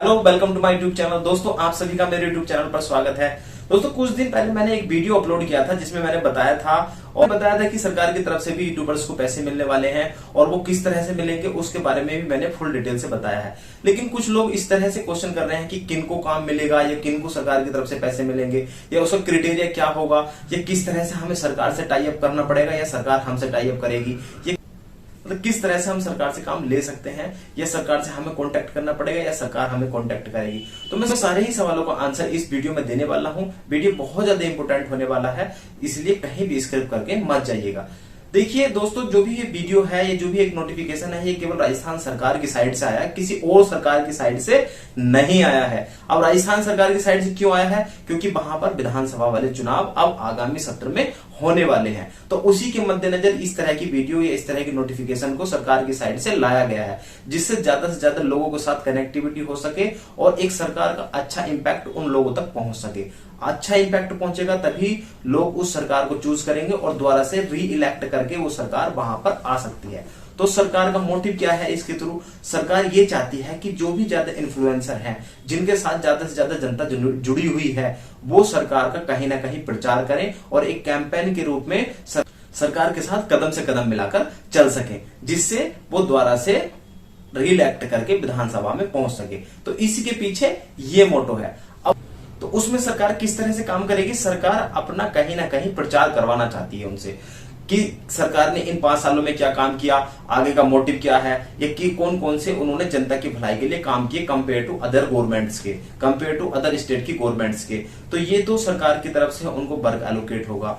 Hello, welcome to my YouTube channel. दोस्तों, आप सभी का मेरे यूट्यूब चैनल पर स्वागत है। दोस्तों, कुछ दिन पहले मैंने एक वीडियो अपलोड किया था जिसमें मैंने बताया था कि सरकार की तरफ से भी यूट्यूबर्स को पैसे मिलने वाले हैं और वो किस तरह से मिलेंगे उसके बारे में भी मैंने फुल डिटेल से बताया है। लेकिन कुछ लोग इस तरह से क्वेश्चन कर रहे हैं कि किन को काम मिलेगा या किन को सरकार की तरफ से पैसे मिलेंगे या उसका क्राइटेरिया क्या होगा या किस तरह से हमें सरकार से टाई अप करना पड़ेगा या सरकार हमसे टाई अप करेगी, ये मतलब किस तरह से हम सरकार से काम ले सकते हैं या सरकार से हमें कांटेक्ट करना पड़ेगा या सरकार हमें कांटेक्ट करेगी। तो मैं सारे ही सवालों का आंसर इस वीडियो में देने वाला हूं। वीडियो बहुत ज्यादा इंपॉर्टेंट होने वाला है, इसलिए कहीं भी स्किप करके मत जाइएगा। देखिए दोस्तों, जो भी ये वीडियो है, ये जो भी एक नोटिफिकेशन है, ये केवल राजस्थान सरकार की साइड से आया है, किसी और सरकार की साइड से नहीं आया है। अब राजस्थान सरकार की साइड से क्यों आया है? क्योंकि वहां पर विधानसभा वाले चुनाव अब आगामी सत्र में होने वाले हैं, तो उसी के मद्देनजर इस तरह की वीडियो या इस तरह की नोटिफिकेशन को सरकार की साइड से लाया गया है, जिससे ज्यादा से ज्यादा लोगों के साथ कनेक्टिविटी हो सके और एक सरकार का अच्छा इंपैक्ट उन लोगों तक पहुंच सके। अच्छा इंपैक्ट पहुंचेगा तभी लोग उस सरकार को चूज करेंगे और दोबारा से री इलेक्ट करके वो सरकार वहां पर आ सकती है। तो सरकार का मोटिव क्या है? इसके थ्रू सरकार ये चाहती है कि जो भी ज्यादा इन्फ्लुएंसर हैं, जिनके साथ ज्यादा से ज्यादा जनता जुड़ी हुई है, वो सरकार का कहीं ना कहीं प्रचार करें और एक कैंपेन के रूप में सरकार के साथ कदम से कदम मिलाकर चल सके, जिससे वो दोबारा से रीइलेक्ट करके विधानसभा में पहुंच सके। तो इसी के पीछे ये मोटो है। अब तो उसमें सरकार किस तरह से काम करेगी? सरकार अपना कहीं ना कहीं प्रचार करवाना चाहती है उनसे कि सरकार ने इन 5 सालों में क्या काम किया, आगे का मोटिव क्या है, या कि कौन कौन से उन्होंने जनता की भलाई के लिए काम किए कंपेयर टू अदर गवर्नमेंट्स के, कंपेयर टू अदर स्टेट की गवर्नमेंट्स के। तो ये तो सरकार की तरफ से उनको वर्क एलोकेट होगा।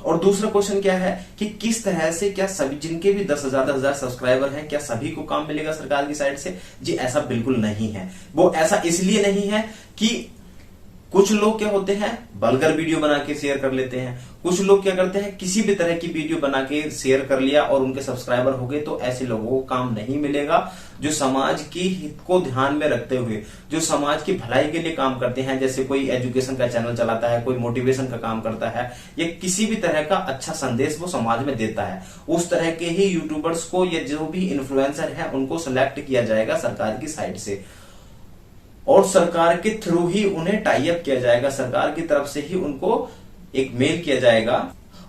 और दूसरा क्वेश्चन क्या है कि किस तरह से, क्या सभी जिनके भी 10,000 सब्सक्राइबर हैं, क्या सभी को काम मिलेगा सरकार की साइड से? जी ऐसा बिल्कुल नहीं है। वो ऐसा इसलिए नहीं है कि कुछ लोग क्या होते हैं, वल्गर वीडियो बना के शेयर कर लेते हैं। कुछ लोग क्या करते हैं, किसी भी तरह की वीडियो बना के शेयर कर लिया और उनके सब्सक्राइबर हो गए। तो ऐसे लोगों को काम नहीं मिलेगा। जो समाज की हित को ध्यान में रखते हुए, जो समाज की भलाई के लिए काम करते हैं, जैसे कोई एजुकेशन का चैनल चलाता है, कोई मोटिवेशन का काम करता है, या किसी भी तरह का अच्छा संदेश वो समाज में देता है, उस तरह के ही यूट्यूबर्स को या जो भी इन्फ्लुएंसर है उनको सिलेक्ट किया जाएगा सरकार की साइड से और सरकार के थ्रू ही उन्हें टाई अप किया जाएगा। सरकार की तरफ से ही उनको एक मेल किया जाएगा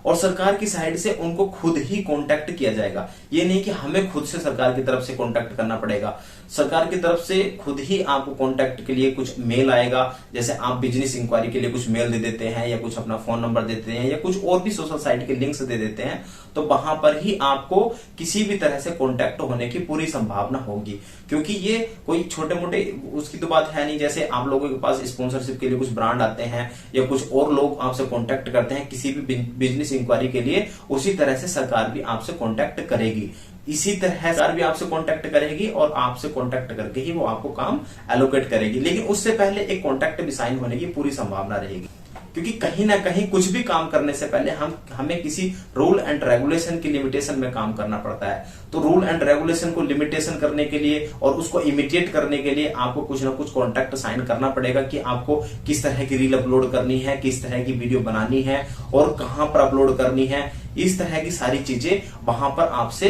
और सरकार की साइड से उनको खुद ही कांटेक्ट किया जाएगा। ये नहीं कि हमें खुद से सरकार की तरफ से कांटेक्ट करना पड़ेगा। सरकार की तरफ से खुद ही आपको कांटेक्ट के लिए कुछ मेल आएगा। जैसे आप बिजनेस इंक्वायरी के लिए कुछ मेल दे देते हैं या कुछ अपना फोन नंबर देते हैं या कुछ और भी सोशल साइट के लिंक्स दे देते हैं, तो वहां पर ही आपको किसी भी तरह से कांटेक्ट होने की पूरी संभावना होगी। क्योंकि ये कोई छोटे मोटे उसकी तो बात है नहीं। जैसे आप लोगों के पास स्पॉन्सरशिप के लिए कुछ ब्रांड आते हैं या कुछ और लोग आपसे कांटेक्ट करते हैं किसी भी बिजनेस इंक्वायरी के लिए, उसी तरह से सरकार भी आपसे कांटेक्ट करेगी। इसी तरह सरकार भी आपसे कांटेक्ट करेगी और आपसे कांटेक्ट करके ही वो आपको काम एलोकेट करेगी। लेकिन उससे पहले एक कांटेक्ट भी साइन होने की पूरी संभावना रहेगी, क्योंकि कहीं ना कहीं कुछ भी काम करने से पहले हमें किसी रूल एंड रेगुलेशन की लिमिटेशन में काम करना पड़ता है। तो रूल एंड रेगुलेशन को लिमिटेशन करने के लिए और उसको इमिटेट करने के लिए आपको कुछ ना कुछ कॉन्ट्रैक्ट साइन करना पड़ेगा कि आपको किस तरह की रील अपलोड करनी है, किस तरह की वीडियो बनानी है और कहां पर अपलोड करनी है। इस तरह की सारी चीजें वहां पर आपसे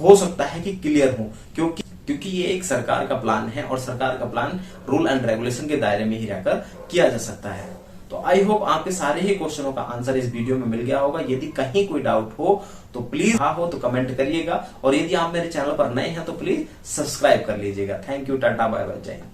हो सकता है कि क्लियर हो, क्योंकि ये एक सरकार का प्लान है और सरकार का प्लान रूल एंड रेगुलेशन के दायरे में ही रहकर किया जा सकता है। तो आई होप आपके सारे ही क्वेश्चनों का आंसर इस वीडियो में मिल गया होगा। यदि कहीं कोई डाउट हो तो प्लीज हो तो कमेंट करिएगा और यदि आप मेरे चैनल पर नए हैं तो प्लीज सब्सक्राइब कर लीजिएगा। Thank you, tata, bye bye, जय हिंद।